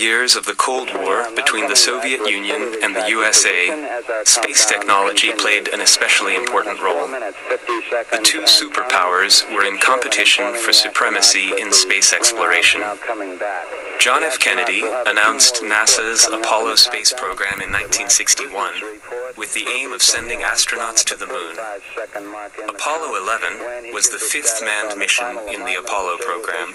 years of the Cold War between the Soviet Union and the USA, space technology played an especially important role. The two superpowers were in competition for supremacy in space exploration. John F. Kennedy announced NASA's Apollo space program in 1961 with the aim of sending astronauts to the moon. Apollo 11 was the fifth manned mission in the Apollo program.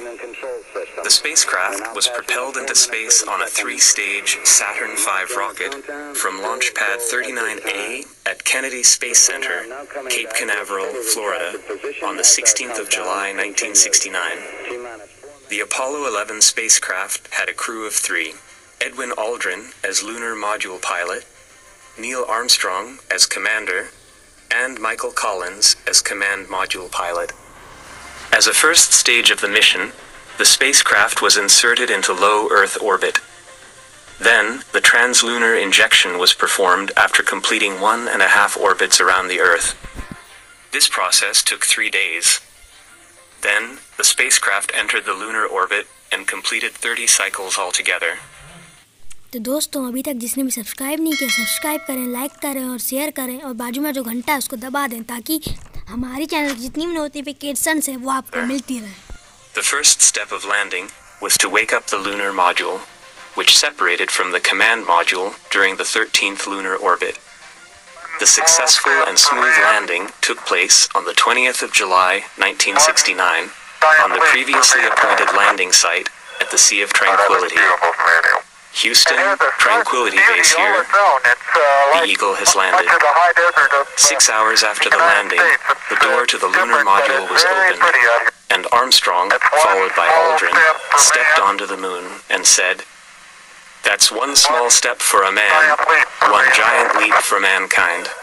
The spacecraft was propelled into space on a three-stage Saturn V rocket from Launch Pad 39A at Kennedy Space Center, Cape Canaveral, Florida, on the 16th of July, 1969. The Apollo 11 spacecraft had a crew of three: Edwin Aldrin as lunar module pilot, Neil Armstrong as commander, and Michael Collins as command module pilot. As a first stage of the mission, the spacecraft was inserted into low Earth orbit. Then, the translunar injection was performed after completing 1.5 orbits around the Earth. This process took 3 days. Then, the spacecraft entered the lunar orbit and completed 30 cycles altogether. तो दोस्तों, अभी तक जिसने भी subscribe नहीं किया, subscribe करें, like करें और शेयर करें और बाजू में जो घंटा है उसको दबा दें ताकि हमारी चैनल की जितनी भी नोटिफिकेशंस है वो आपको मिलती रहे. The first step of landing was to wake up the lunar module, which separated from the command module during the 13th lunar orbit. The successful and smooth landing took place on the 20th of July, 1969, on the previously appointed landing site at the Sea of Tranquility. Houston, Tranquility Base here. The Eagle has landed. 6 hours after the landing, the door to the lunar module was opened, and Armstrong, followed by Aldrin, stepped onto the moon and said, "That's one small step for a man, one giant leap for mankind."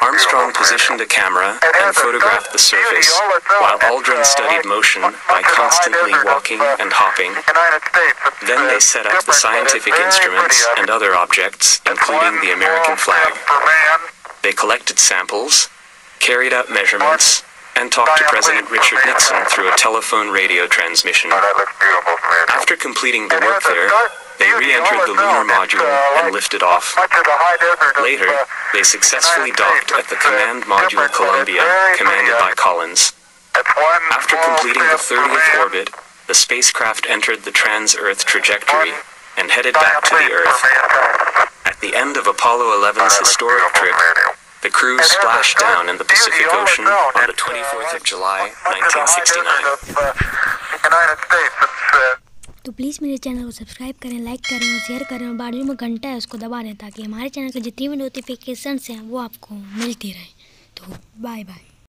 Armstrong positioned a camera and photographed the surface, while Aldrin studied motion by constantly walking and hopping. Then they set up the scientific instruments and other objects, including the American flag. They collected samples, carried out measurements, and talked to President Richard Nixon through a telephone radio transmission. After completing the work there, they re-entered the lunar module and lifted off. Later, they successfully docked at the command module Columbia, commanded by Collins. After completing the 30th orbit, the spacecraft entered the trans-Earth trajectory and headed back to the Earth. At the end of Apollo 11's historic trip, the crew splashed down in the Pacific Ocean on the 24th of July, 1969. तो please मेरे channel को subscribe करें, like करें और share करें और बाजू में घंटा है उसको दबा दें ताकि हमारे चैनल की जितनी भी नोटिफिकेशंस हैं वो आपको मिलती रहे. तो बाय बाय.